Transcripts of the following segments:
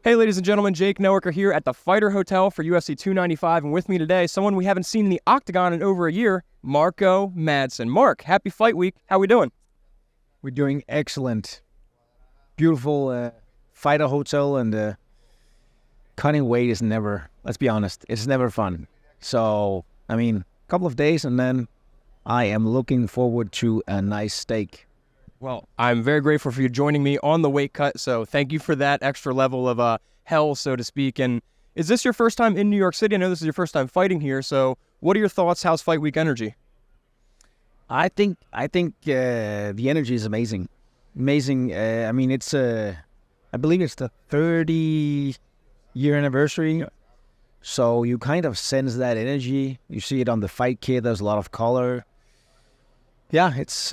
Hey, ladies and gentlemen, Jake Noecker here at the Fighter Hotel for UFC 295, and with me today, someone we haven't seen in the octagon in over a year, Marco Madsen. Mark, happy fight week. How we doing? We're doing excellent. Beautiful Fighter Hotel, and cutting weight is never, let's be honest, it's never fun. So, a couple of days, and then I am looking forward to a nice steak. Well, I'm very grateful for you joining me on the weight cut, so thank you for that extra level of hell, so to speak. And is this your first time in New York City? I know this is your first time fighting here, so what are your thoughts? How's fight week energy? I think the energy is amazing. Amazing. It's I believe it's the 30-year anniversary, so you kind of sense that energy. You see it on the fight kit. There's a lot of color. Yeah, it's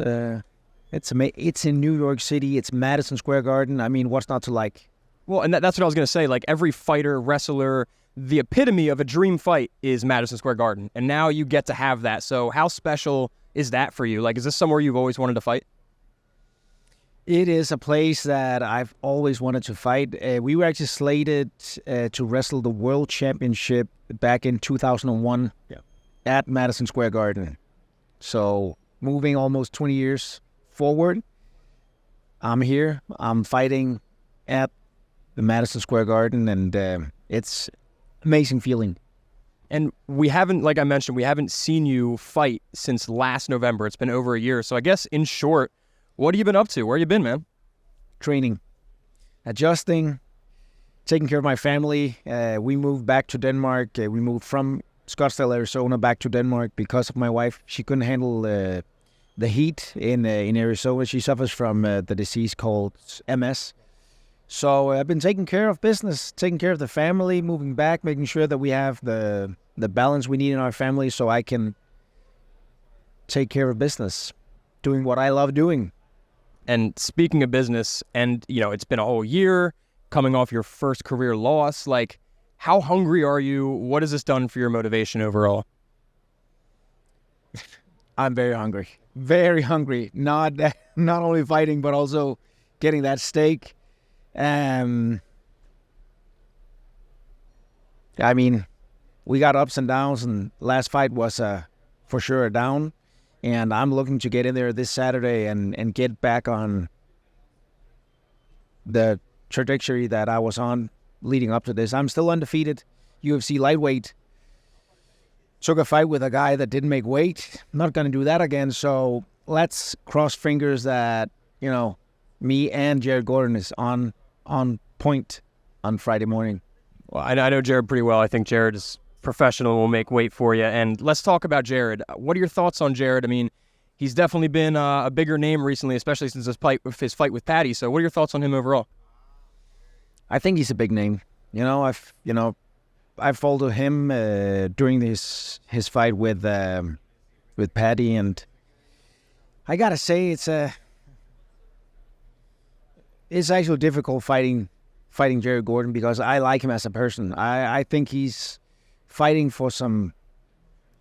in New York City. It's Madison Square Garden. What's not to like? Well, and that's what I was going to say. Like, every fighter, wrestler, the epitome of a dream fight is Madison Square Garden. And now you get to have that. So how special is that for you? Like, is this somewhere you've always wanted to fight? It is a place that I've always wanted to fight. We were actually slated to wrestle the World Championship back in 2001 at Madison Square Garden. So moving almost 20 years forward, I'm here. I'm fighting at the Madison Square Garden, and it's amazing feeling. And we haven't, like I mentioned, we haven't seen you fight since last November. It's been over a year. So I guess, in short, what have you been up to? Where you been, man? Training, adjusting, taking care of my family. We moved back to Denmark. We moved from Scottsdale, Arizona, back to Denmark because of my wife. She couldn't handle the heat in Arizona. She suffers from the disease called MS. So I've been taking care of business, taking care of the family, moving back, making sure that we have the balance we need in our family so I can take care of business, doing what I love doing. And speaking of business, and, it's been a whole year coming off your first career loss. Like, how hungry are you? What has this done for your motivation overall? I'm very hungry. Very hungry. Not only fighting, but also getting that steak. We got ups and downs, and last fight was for sure a down. And I'm looking to get in there this Saturday and get back on the trajectory that I was on leading up to this. I'm still undefeated. UFC lightweight. Took a fight with a guy that didn't make weight. I'm not going to do that again. So let's cross fingers that, me and Jared Gordon is on point on Friday morning. Well, I know Jared pretty well. I think Jared is professional, will make weight for you. And let's talk about Jared. What are your thoughts on Jared? He's definitely been a bigger name recently, especially since his fight with Patty. So what are your thoughts on him overall? I think he's a big name. I followed him during his fight with Patty, and I gotta say it's actually difficult fighting Jared Gordon because I like him as a person. I think he's fighting for some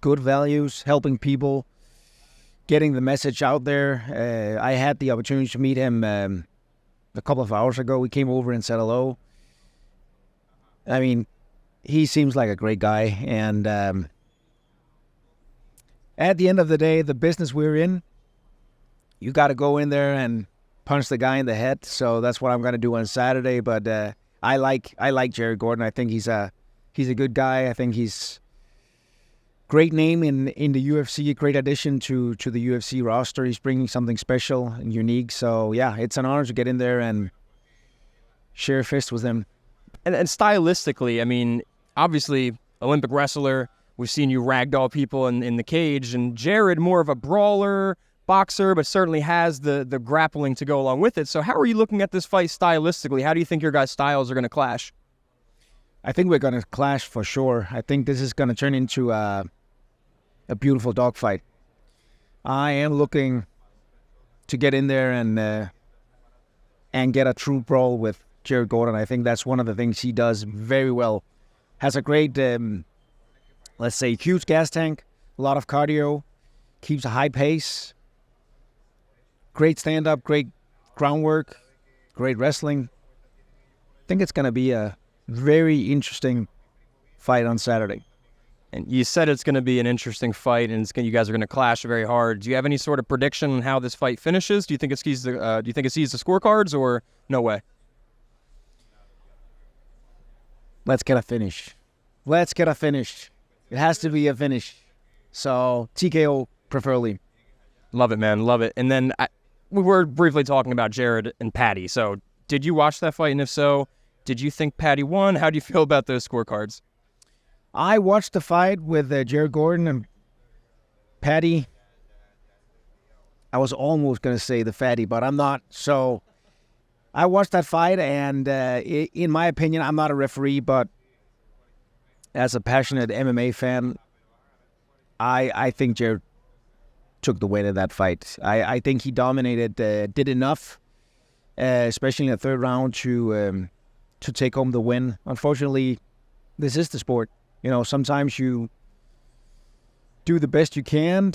good values, helping people, getting the message out there. I had the opportunity to meet him a couple of hours ago. We came over and said hello. He seems like a great guy, and at the end of the day, the business we're in, you got to go in there and punch the guy in the head. So that's what I'm going to do on Saturday. But I like Jared Gordon. I think he's a good guy. I think he's great name in the UFC, a great addition to the UFC roster. He's bringing something special and unique. So yeah, it's an honor to get in there and share a fist with him. And stylistically, obviously, Olympic wrestler, we've seen you ragdoll people in the cage, and Jared, more of a brawler, boxer, but certainly has the grappling to go along with it. So how are you looking at this fight stylistically? How do you think your guys' styles are going to clash? I think we're going to clash for sure. I think this is going to turn into a beautiful dogfight. I am looking to get in there and get a true brawl with Jared Gordon. I think that's one of the things he does very well. Has a great, huge gas tank, a lot of cardio, keeps a high pace, great stand-up, great groundwork, great wrestling. think it's going to be a very interesting fight on Saturday. And you said it's going to be an interesting fight, and you guys are going to clash very hard. Do you have any sort of prediction on how this fight finishes? Do you think it sees the scorecards, or no way? Let's get a finish. It has to be a finish. So TKO preferably. Love it, man. Love it. And then we were briefly talking about Jared and Patty. So did you watch that fight? And if so, did you think Patty won? How do you feel about those scorecards? I watched the fight with Jared Gordon and Patty. I was almost going to say the fatty, but I'm not. So I watched that fight, and in my opinion, I'm not a referee, but as a passionate MMA fan, I think Jared took the win in that fight. I think he dominated, did enough, especially in the third round, to take home the win. Unfortunately, this is the sport. Sometimes you do the best you can.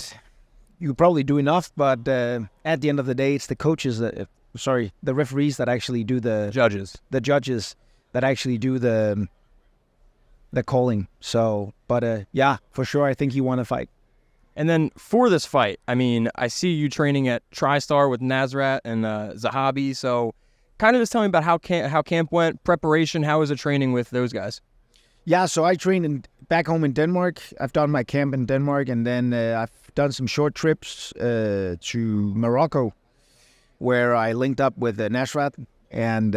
You probably do enough, but at the end of the day, it's the coaches the referees that actually do the judges that actually do the calling. So, but yeah, for sure, I think he won a fight. And then for this fight, I mean, I see you training at TriStar with Nasrat and Zahabi. So, kind of just tell me about how camp went, preparation. How was it training with those guys? Yeah, so I trained back home in Denmark. I've done my camp in Denmark, and then I've done some short trips to Morocco, where I linked up with Nasrat, and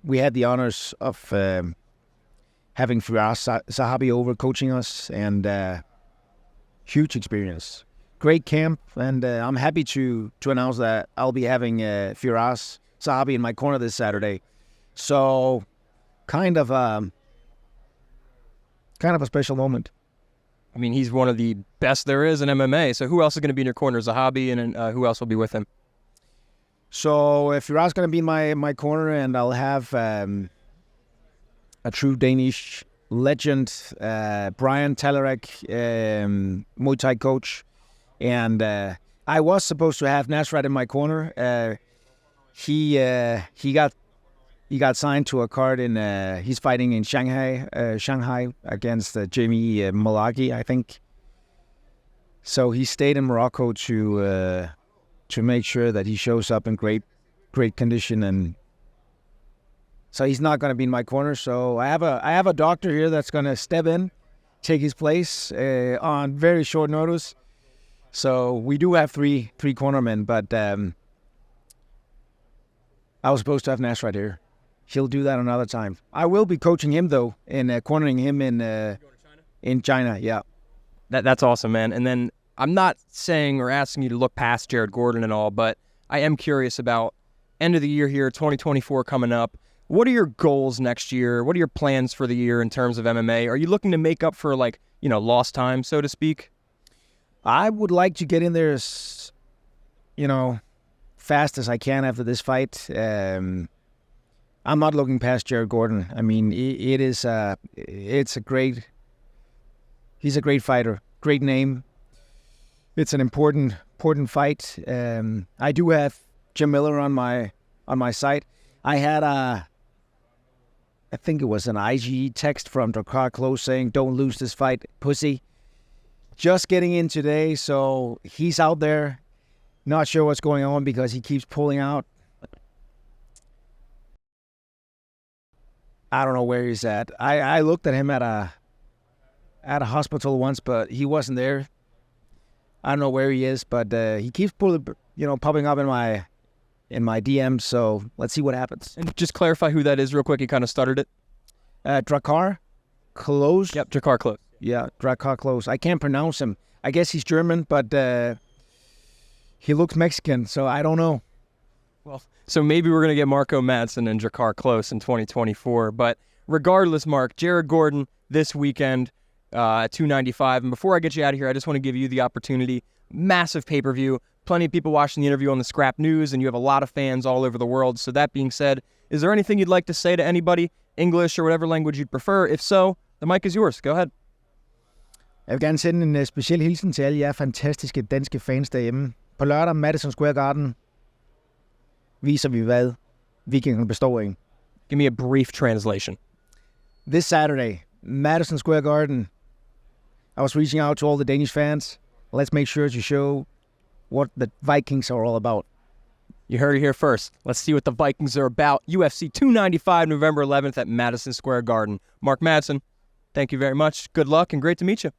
we had the honors of having Firas Zahabi over coaching us, and huge experience. Great camp, and I'm happy to announce that I'll be having Firas Zahabi in my corner this Saturday. So, kind of a special moment. I mean, he's one of the best there is in MMA. So who else is going to be in your corner? Zahabi, and who else will be with him? So Firas is going to be in my corner, and I'll have a true Danish legend, Brian Talarek, Muay Thai coach. And I was supposed to have Nasrat in my corner. He got signed to a card in. He's fighting in Shanghai against Jamie Malaki, I think. So he stayed in Morocco to make sure that he shows up in great condition, and so he's not going to be in my corner. So I have a doctor here that's going to step in, take his place on very short notice. So we do have three cornermen, but I was supposed to have Nash right here. He'll do that another time. I will be coaching him though, and cornering him in China. Yeah, that's awesome, man. And then I'm not saying or asking you to look past Jared Gordon and all, but I am curious about end of the year here, 2024 coming up. What are your goals next year? What are your plans for the year in terms of MMA? Are you looking to make up for lost time, so to speak? I would like to get in there as, fast as I can after this fight. I'm not looking past Jared Gordon. I mean, he's a great fighter, great name. It's an important fight. I do have Jim Miller on my site. I had I think it was an IG text from Drakkar Klose saying, "Don't lose this fight, pussy." Just getting in today, so he's out there. Not sure what's going on because he keeps pulling out. I don't know where he's at. I looked at him at a hospital once, but he wasn't there. I don't know where he is, but he keeps popping up in my DMs. So let's see what happens. And just clarify who that is real quick. He kind of started it. Drakkar Klose. Yep, Drakkar Klose. Yeah, Drakkar Klose. I can't pronounce him. I guess he's German, but he looks Mexican, so I don't know. Well, so maybe we're going to get Marco Madsen and Drakkar Klose in 2024. But regardless, Mark, Jared Gordon this weekend at 295. And before I get you out of here, I just want to give you the opportunity. Massive pay-per-view. Plenty of people watching the interview on the Scrap News, and you have a lot of fans all over the world. So that being said, is there anything you'd like to say to anybody, English or whatever language you'd prefer? If so, the mic is yours. Go ahead. Jeg vil gerne sende en speciel hilsen til alle jer fantastiske danske fans derhjemme. På lørdag, Madsen Square Garden, viser vi, hvad vikingerne består af. Give me a brief translation. This Saturday, Madsen Square Garden. I was reaching out to all the Danish fans. Let's make sure to show what the Vikings are all about. You heard it here first. Let's see what the Vikings are about. UFC 295, November 11th at Madsen Square Garden. Mark Madsen, thank you very much. Good luck and great to meet you.